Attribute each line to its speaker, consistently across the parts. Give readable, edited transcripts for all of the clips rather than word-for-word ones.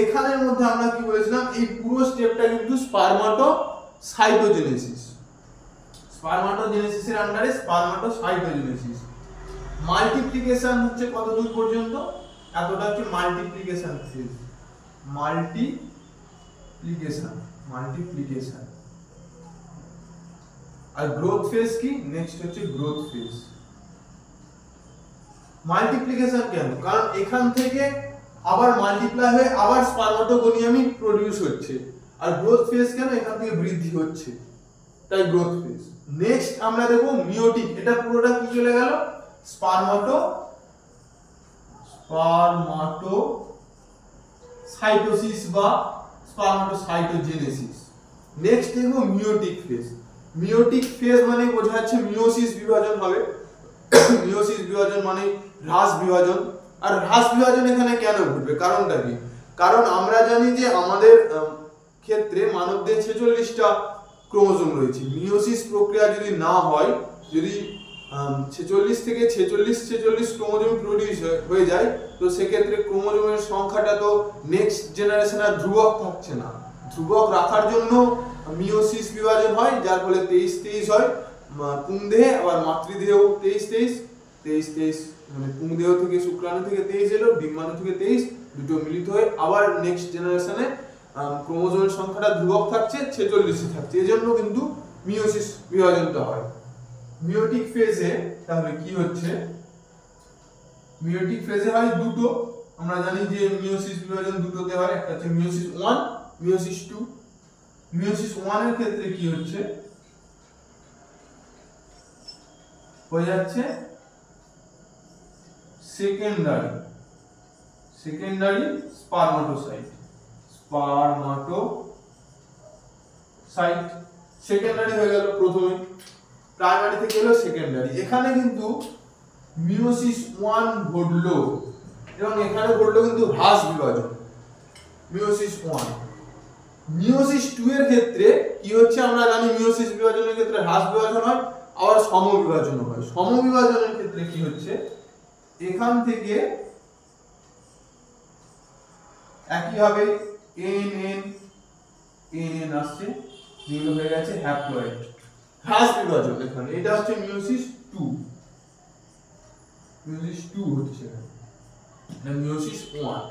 Speaker 1: এখানের মধ্যে আমরা কি বলেছিলাম, এই পুরো স্টেপটা কিন্তু স্পারমাটোসাইটোজেনেসিস। স্পারমাটোজেনেসিসের আন্ডারে স্পারমাটোসাইটোজেনেসিস। মাল্টিপ্লিকেশন হচ্ছে কত দূর পর্যন্ত, এতটা হচ্ছে মাল্টিপ্লিকেশন ফেজ। মাল্টিপ্লিকেশন আর গ্রোথ ফেজ কি, নেক্সট হচ্ছে গ্রোথ ফেজ। মাল্টিপ্লিকেশন কেন, কারণ এখান থেকে আবার মাল্টিপ্লাই হয়ে আবার স্পারমাটোগোনিয়ামই প্রোডিউস হচ্ছে। আর গ্রোথ ফেজ কেন, এখান থেকে বৃদ্ধি হচ্ছে, তাই গ্রোথ ফেজ। নেক্সট আমরা দেখব মিওটিক। এটা পুরোটা কি চলে গেল, স্পারমাটোসাইটোসিস বা স্পারমাটোসাইটোজেনেসিস। নেক্সট দেখব মিওটিক ফেজ। মিওটিক ফেজ মানে বোঝা যাচ্ছে মিওসিস বিভাজন হবে। মিওসিস বিভাজন মানে হ্রাস বিভাজন। আর হ্রাস বিভাজন এখানে কেন ঘটবে, কারণটা কি, কারণ আমরা জানি যে আমাদের ক্ষেত্রে মানবদের 46টা ক্রোমোজোম রয়েছে। মিওসিস প্রক্রিয়া যদি না হয়, যদি 46 থেকে 46 ক্রোমোজোম প্রোডিউস হয়ে যায়, তো সেক্ষেত্রে ক্রোমোজোমের সংখ্যাটা তো নেক্সট জেনারেশন আর ধ্রুবক থাকছে না। ধ্রুবক রাখার জন্য মিওসিস বিভাজন হয়, যার ফলে 23 হয় পুংদেহে, আবার মাতৃদেহেও 23 মানে পুংদেহ থেকে শুক্রাণু থেকে 23 এলো, ডিম্বাণু থেকে 23, দুটো মিলিত হয়ে আবার নেক্সট জেনারেশনে ক্রোমোজোমের সংখ্যাটা ধ্রুবক থাকছে, 46 থাকছে। এজন্য কিন্তু মিওসিস বিভাজনটা হয়। মিওটিক ফেজে তাহলে কি হচ্ছে, মিওটিক ফেজে হয় দুটো। আমরা জানি যে মিওসিস বিভাজন দুটোতে হয়, একটা হচ্ছে মিওসিস 1, মিওসিস 2। মিওসিস 1 এর ক্ষেত্রে কি হচ্ছে, হয়ে যাচ্ছে সেকেন্ডারি স্পারমাটোসাইট। সেকেন্ডারি হয়ে গেল প্রথমে, প্রাইমারি থেকে এলো সেকেন্ডারি। এখানে কিন্তু মিওসিস 1 ঘটলো এবং এখানে ঘটলো কিন্তু হ্রাস বিভাজন, মিওসিস 1। মিওসিস 2 এর ক্ষেত্রে কি হচ্ছে, আমরা জানি মিওসিস বিভাজনের ক্ষেত্রে হ্রাস বিভাজন হয়, আবার সমবিভাজন হয়। সমবিভাজনের ক্ষেত্রে কি হচ্ছে, এখান থেকে একইভাবে এন আসছে, যেগুলো হয়ে গেছে হ্যাপ্লয়েড। হ্রাস বিভাজন এখানে, এটা হচ্ছে মিওসিস 2 হচ্ছে, না মিওসিস 1।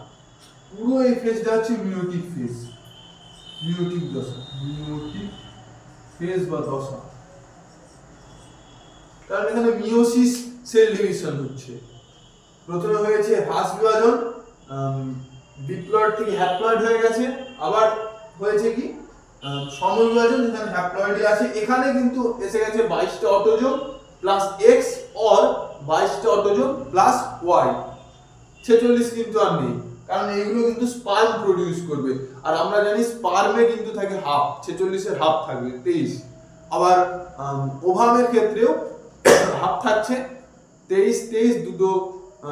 Speaker 1: পুরো এই ফেজটা হচ্ছে মিওটিক ফেজ, মিওটিক ফেজ বা দশা। কারণ এখানে মিওসিস সেল ডিভিশন হচ্ছে। প্রথমে হয়েছে হ্রাস বিভাজন, ডিপ্লয়েড থেকে হ্যাপ্লয়েড হয়ে গেছে, আবার হয়েছে কি সমবিভাজন, যেখানে হ্যাপ্লয়েডই আছে। এখানে কিন্তু এসে গেছে 22টা অটোজোম প্লাস এক্স অর 22টা অটোজোম প্লাস ওয়াই। 46 কিন্তু আর নেই, কারণ এইগুলো কিন্তু স্পার্ম প্রোডিউস করবে। আর আমরা জানি স্পার্মে কিন্তু থাকে হাফ, 46 এর হাফ থাকবে 23। আবার ওভামের ক্ষেত্রেও হাফ থাকছে 23 দুটো।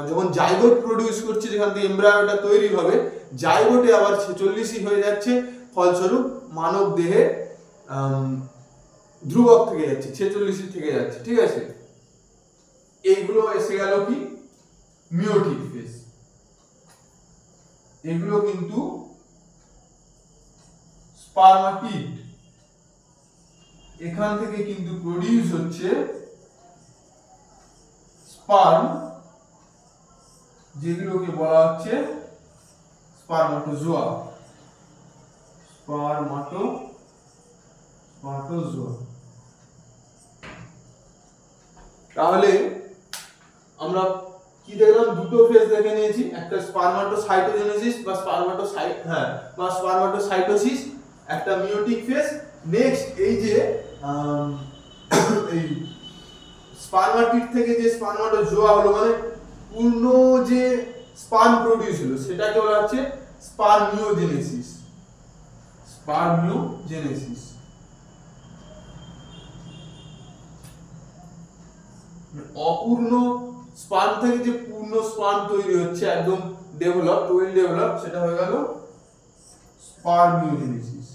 Speaker 1: যখন জাইগোট প্রোডিউস করছে, যেখান থেকে এমব্রায়োটা তৈরি হবে, জাইগোটে আবার 46ই হয়ে যাচ্ছে, ফলস্বরূপ মানব দেহে ধ্রুবক থেকে যাচ্ছে, 46ই থেকে যাচ্ছে। ঠিক আছে, এইগুলো এসে গেল কি মিওটিক ফেজ। এগুলো কিন্তু স্পারমাটিড, এখান থেকে কিন্তু প্রোডিউস হচ্ছে স্পার্ম, যেগুলোকে বলা হচ্ছে স্পারমাটোজোয়া। তাহলে আমরা কি দেখলাম, দুটো ফেজ দেখে নিয়েছি, একটা স্পারমাটোসাইটোজেনেসিস বা স্পারমাটোসাইটোসিস, একটা মিওটিক ফেজ। নেক্সট এই যে এই স্পারমাটিড থেকে যে স্পারমাটোজোয়া হলো, মানে পূর্ণ যে স্পার্ম প্রোডিউস হলো, সেটাকে বলা হচ্ছে স্পারমিওজেনেসিস। অপূর্ণ স্পার্ম থেকে যে পূর্ণ স্পার্ম তৈরি হচ্ছে, একদম ওয়েল ডেভেলপ, সেটা হয়ে গেল স্পারমিওজেনেসিস।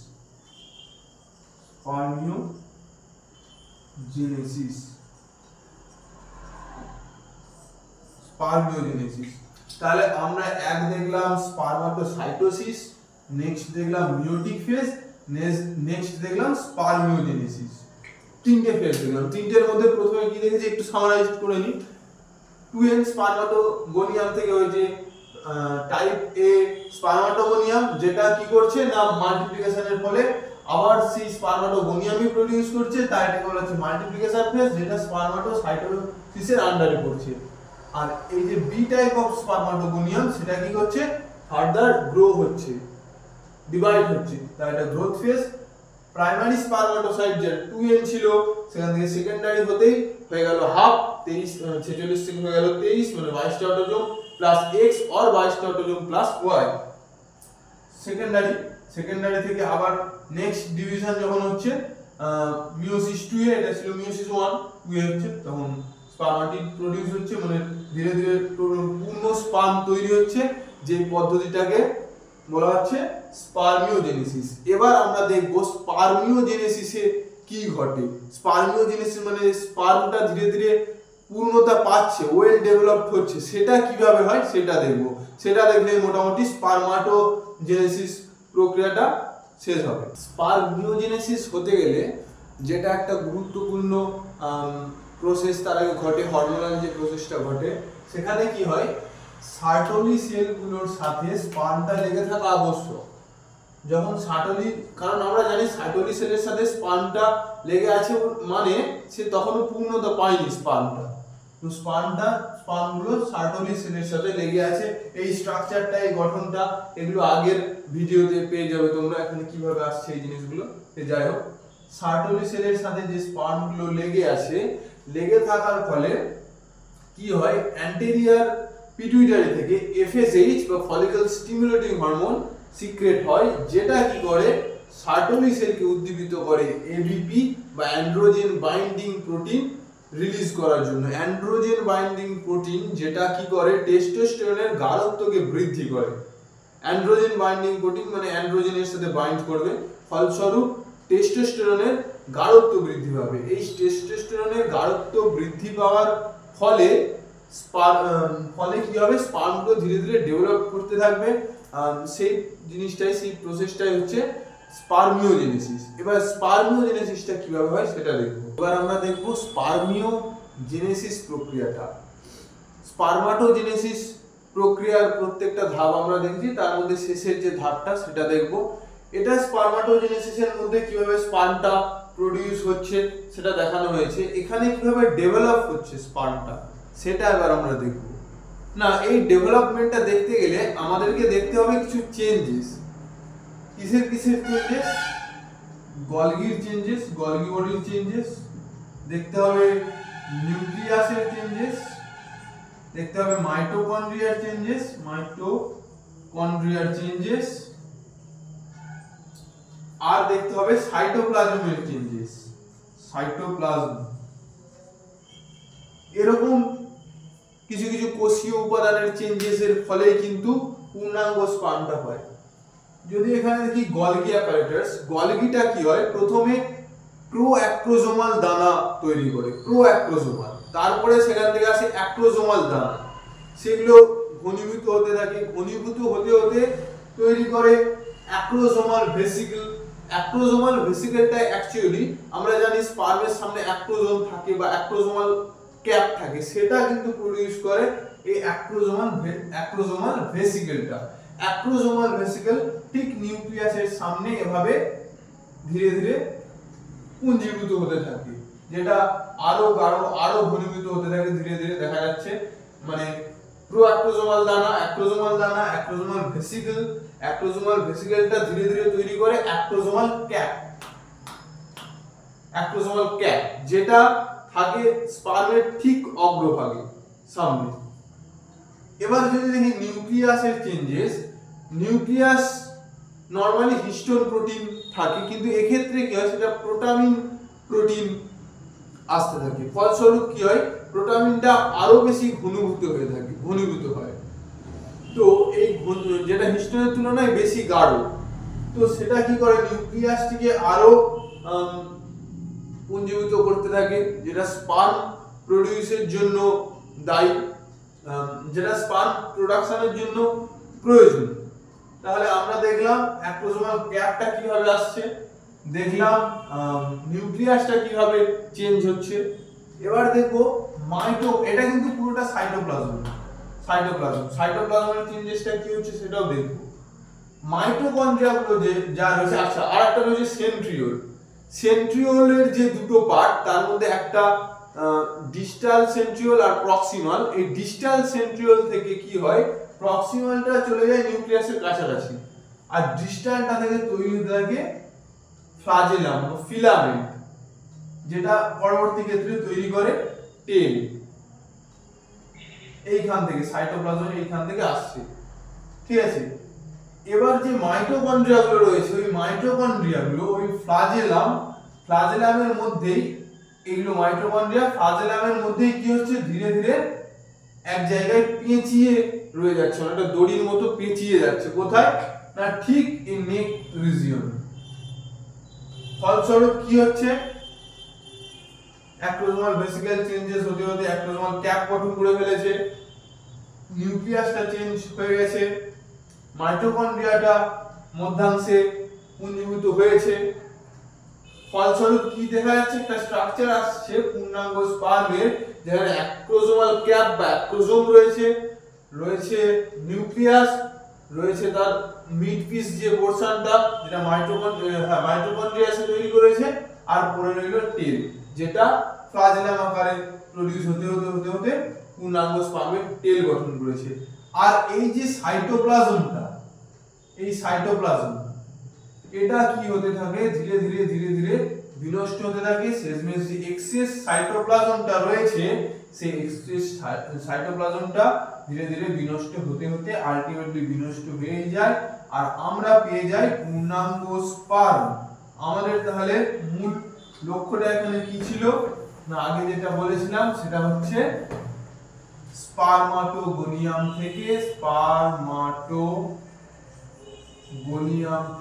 Speaker 1: তাহলে আমরা এক দেখলাম স্পারমাটোসাইটোসিস, নেক্সট দেখলাম মিওটিক ফেজ, নেক্সট দেখলাম স্পারমিওজেনেসিস। তিনটে ফেজ দেখলাম। তিনটের মধ্যে প্রথমে কি দেখেছি একটু সামারাইজ করে নিই। 2n স্পারমাটোগোনিয়াম থেকে ওই যে টাইপ এ স্পারমাটোগোনিয়াম যেটা কি করছে না মাল্টিপ্লিকেশনের ফলে আবার সেই স্পারমাটোগোনিয়ামই প্রোডিউস করছে, তাই এটাকে বলা হচ্ছে মাল্টিপ্লিকেশন ফেজ, যেটা স্পারমাটোসাইটোসিসের আন্ডারে পড়ছে। আর এই যে বি টাইপ অফ স্পারমাটোগোনিয়াম সেটা কি করছে ফার্দার গ্রো হচ্ছে, ডিভাইড হচ্ছে, তাই এটা গ্রোথ ফেজ। প্রাইমারি স্পারমাটোসাইট যে 2n ছিল সেখান থেকে সেকেন্ডারি হতেই হয়ে গেল হাফ, 46 থেকে হয়ে গেল 23, মানে 22টা অটোজোম প্লাস x और 22টা অটোজোম প্লাস y। সেকেন্ডারি থেকে আবার নেক্সট ডিভিশন যখন হচ্ছে মিওসিস 2 এ, এটা ছিল মিওসিস 1, 2 এ হচ্ছে, তখন স্পারমাটিড প্রোডিউস হচ্ছে, মানে ধীরে ধীরে পূর্ণ স্পার্ম তৈরি হচ্ছে, যে পদ্ধতিটাকে বলা হচ্ছে স্পারমিওজেনেসিস। এবার আমরা দেখব স্পারমিওজেনেসিসে কি ঘটে। স্পারমিওজেনেসিস মানে স্পার্মটা ধীরে ধীরে পূর্ণতা পাচ্ছে, ওয়েল ডেভেলপড হচ্ছে, সেটা কিভাবে হয় সেটা দেখব। সেটা দেখলে মোটামুটি স্পারমাটোজেনেসিস প্রক্রিয়াটা শেষ হবে। স্পারমিওজেনেসিস হতে গেলে যেটা একটা গুরুত্বপূর্ণ প্রসেস তার আগে ঘটে, হরমোনাল যে প্রসেসটা ঘটে, সেখানে কি হয় সার্টলি সেলগুলোর সাথে স্পার্মটা লেগে থাকা আবশ্যক। যখন সার্টলি, কারণ আমরা জানি সার্টলি সেলের সাথে স্পার্মটা লেগে আছে মানে সে তখনও পূর্ণতা পায়নি স্পার্মটা, তো স্পার্মগুলো সার্টলি সেলের সাথে লেগে আছে। এই স্ট্রাকচারটা, এই গঠনটা, এগুলো আগের ভিডিওতে পেয়ে যাবে তোমরা, এখানে কিভাবে আসছে এই জিনিসগুলো। যাই হোক, সার্টলি সেলের সাথে যে স্পার্মগুলো লেগে আছে, লেগে থাকার ফলে কি হয় অ্যান্টেরিয়র পিটুইটারি থেকে এফএসএইচ বা ফলিকল স্টিমুলেটিং হরমোন সিক্রেট হয়, যেটা কি করে সার্টলি সেলকে উদ্দীপিত করে এবিপি বা অ্যান্ড্রোজেন বাইন্ডিং প্রোটিন রিলিজ করার জন্য। অ্যান্ড্রোজেন বাইন্ডিং প্রোটিন যেটা কি করে টেস্টোস্টেরনের গাঢ়ত্বকে বৃদ্ধি করে। অ্যান্ড্রোজেন বাইন্ডিং প্রোটিন মানে অ্যান্ড্রোজেনের সাথে বাইন্ড করবে, ফলস্বরূপ টেস্টোস্টেরনের গাঢ়ত্ব বৃদ্ধি পাবে। এই টেস্টোস্টেরনের গাঢ়ত্ব বৃদ্ধি পাওয়ার ফলে কি হবে স্পার্মগুলো ধীরে ধীরে ডেভেলপ করতে থাকবে। সেই জিনিসটাই, সেই প্রসেসটাই হচ্ছে স্পারমিওজেনেসিস। এবার স্পারমিওজেনেসিসটা কিভাবে হয় সেটা দেখব। এবার আমরা দেখব স্পারমিওজেনেসিস প্রক্রিয়াটা। স্পারমাটোজেনেসিস প্রক্রিয়ার প্রত্যেকটা ধাপ আমরা দেখছি, তার মধ্যে শেষের যে ধাপটা সেটা দেখব। এটা স্পারমাটোজেনেসিসের মধ্যে কিভাবে স্পার্মটা প্রোডিউস হচ্ছে সেটা দেখানো হয়েছে। এখানে কিভাবে ডেভেলপ হচ্ছে স্পার্মটা সেটা এবার আমরা দেখব। না, এই ডেভেলপমেন্টটা দেখতে গেলে আমাদেরকে দেখতে হবে কিছু চেঞ্জেস। কিসের চেঞ্জেস? গলগির চেঞ্জেস, গলগি বডির চেঞ্জেস, দেখতে হবে নিউক্লিয়াসের চেঞ্জেস, দেখতে হবে মাইটোকন্ড্রিয়ার চেঞ্জেস, আর দেখতে হবে সাইটোপ্লাজমের চেঞ্জেস, সাইটোপ্লাজম। এরকম কিছু কিছু কোষীয় উপাদানের চেঞ্জেসের ফলে কিন্তু পূর্ণাঙ্গ স্পার্মটা হয়। যদি এখানে দেখি গলগি অ্যাপারেটাস, গলগিটা কি হয় প্রথমে প্রোঅ্যাক্রোজোমাল দানা তৈরি করে, প্রোঅ্যাক্রোজোমাল, তারপরে সেখান থেকে আসে অ্যাক্রোজোমাল দানা, সেগুলো ঘনীভূত হতে থাকে, ঘনীভূত হতে হতে তৈরি করে অ্যাক্রোজোমাল ভেসিকল। অ্যাক্রোজোমাল ভেসিকলটা অ্যাকচুয়ালি আমরা জানি স্পার্মের সামনে অ্যাক্রোজোম থাকে বা অ্যাক্রোজোমাল ক্যাপ থাকে, সেটা কিন্তু প্রোডিউস করে এই অ্যাক্রোজোমাল ভেসিকলটা। অ্যাক্রোজোমাল ভেসিকল ঠিক নিউক্লিয়াসের সামনে এভাবে ধীরে ধীরে পুঞ্জীভূত হতে থাকে, যেটা আরো গাঢ় আরো ঘনীভূত হতে থাকে ধীরে ধীরে। দেখা যাচ্ছে মানে প্রোঅ্যাক্রোজোমাল দানা, অ্যাক্রোজোমাল ভেসিকল, অ্যাক্রোজোমাল ভেসিকলটা ধীরে ধীরে তৈরি করে অ্যাক্রোজোমাল ক্যাপ, যেটা থাকে স্পার্মের ঠিক অগ্রভাগে সামনে। এবার যদি দেখি নিউক্লিয়াসের changes, nucleus normally histone protein থাকে, কিন্তু এক্ষেত্রে কি হয় সেটা প্রোটামিন প্রোটিন আসতে থাকে। ফলস্বরূপ কি হয় প্রোটামিনটা আরো বেশি ঘনীভূত হয়। তো এই যেটা হিস্টোনের তুলনায় বেশি গাঢ়, তো সেটা কি করে নিউক্লিয়াসটিকে আরো পুঞ্জীভূত করতে থাকে, যেটা স্পার্ম প্রোডিউসের জন্য দায়ী। যেটা স্পার্ম প্রোডাকশনের জন্য প্রয়োজন। তাহলে আমরা দেখলাম অ্যাক্রোজোমাল ক্যাপটা কিভাবে আসছে, দেখলাম নিউক্লিয়াসটা কিভাবে চেঞ্জ হচ্ছে। এবার দেখো এটা কিন্তু পুরোটা সাইটোপ্লাজমের চেঞ্জেসটা কি হচ্ছে সেটাও দেখবো। মাইটোকন্ড্রিয়াগুলো যা রয়েছে, আচ্ছা আর একটা রয়েছে সেন্ট্রিওলের যে দুটো পার্ট, তার মধ্যে একটা ডিস্টাল সেন্ট্রিওল আর প্রক্সিমাল। এই ডিস্টাল সেন্ট্রিওল থেকে কি হয়, প্রক্সিমালটা চলে যায় নিউক্লিয়াসের কাছাকাছি, আর ডিস্টালটা থেকে তৈরি হতে থাকে ফ্লাজেলাম বা ফিলামেন্ট, যেটা পরবর্তী ক্ষেত্রে তৈরি করে টেল। এইখান থেকে সাইটোপ্লাজম এইখান থেকে আসছে, ঠিক আছে। এবার যে মাইটোকন্ড্রিয়াগুলো রয়েছে, ওই মাইটোকন্ড্রিয়াগুলো ওই ফ্লাজেলামের মধ্যেই, এইগুলো মাইটোকন্ড্রিয়া ফ্লাজেলামের মধ্যেই কি হচ্ছে, ধীরে ধীরে এক জায়গায় পেঁচিয়ে রয়ে যাচ্ছে, অনেকটা দড়ির মতো পেঁচিয়ে যাচ্ছে। কোথায় না, ঠিক এই নেক রিজিয়ন। ফলস্বরূপ কি হচ্ছে, অ্যাক্রোজোমাল ভেসিকেল চেঞ্জেস হতে হতে অ্যাক্রোজোমাল ক্যাপ গঠন করে ফেলেছে, নিউক্লিয়াসটা চেঞ্জ হয়ে গেছে, মাইটোকন্ড্রিয়াটা মধ্যাংশে পুঞ্জীভূত হয়েছে। ফলস্বরূপ কি দেখা যাচ্ছে, একটা স্ট্রাকচার আসছে পূর্ণাঙ্গ স্পার্মের, যেখানে অ্যাক্রোজোমাল ক্যাপ বা অ্যাক্রোজোম রয়েছে নিউক্লিয়াস, রয়েছে তার মিড পিস যে পোরশনটা, যেটা মাইটোকন্ড্রিয়াসে তৈরি করেছে, আর পরে রইল টেল, যেটা ফ্লাজেলাম আকারে প্রোডিউস হতে হতে পূর্ণাঙ্গ স্পার্মের টেল গঠন করেছে। আর এই যে সাইটোপ্লাজমটা, এই সাইটোপ্লাজম এটা কি হতে থাকে, ধীরে ধীরে বিনষ্ট হতে থাকে। শেষমেশ যে এক্সেস সাইটোপ্লাজমটা রয়েছে, সেই এক্সেস সাইটোপ্লাজমটা ধীরে ধীরে বিনষ্ট হতে আলটিমেটলি বিনষ্ট হয়ে যায়, আর আমরা পেয়ে যাই পূর্ণাঙ্গ স্পার্ম। আমাদের তাহলে মূল লক্ষ্যটা এখানে কি ছিল না, আগে যেটা বলেছিলাম সেটা হচ্ছে স্পারমাটোগোনিয়াম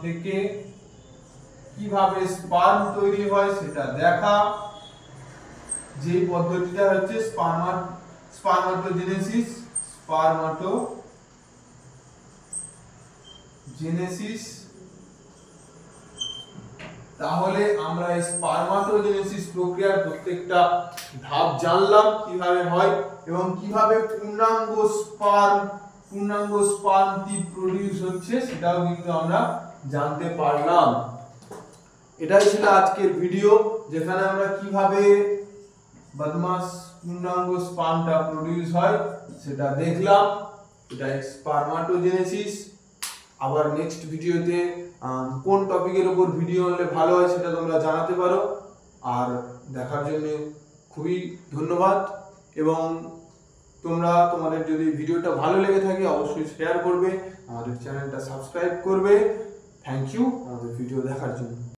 Speaker 1: থেকে কিভাবে স্পার্ম তৈরি হয় সেটা দেখা। যে পদ্ধতিটা হচ্ছে স্পারমাটোজেনেসিস। তাহলে আমরা এই স্পারমাটোজেনেসিস প্রক্রিয়ার প্রত্যেকটা ধাপ জানলাম কিভাবে হয়, এবং কিভাবে পূর্ণাঙ্গ স্পার্মটি প্রোডিউস হচ্ছে সেটাও কিন্তু আমরা জানতে পারলাম। এটাই ছিল আজকের ভিডিও, যেখানে আমরা কিভাবে বদমাস পূর্ণাঙ্গ স্পার্মটা প্রোডিউস হয় সেটা দেখলাম। এটা স্পারমাটোজেনেসিস। আবার নেক্সট ভিডিওতে কোন টপিকের উপর ভিডিও হলে ভালো হয় সেটা তোমরা জানাতে পারো। আর দেখার জন্য খুবই ধন্যবাদ, এবং তোমাদের যদি ভিডিওটা ভালো লেগে থাকে অবশ্যই শেয়ার করবে, আমাদের চ্যানেলটা সাবস্ক্রাইব করবে। থ্যাংক ইউ আমাদের ভিডিও দেখার জন্য।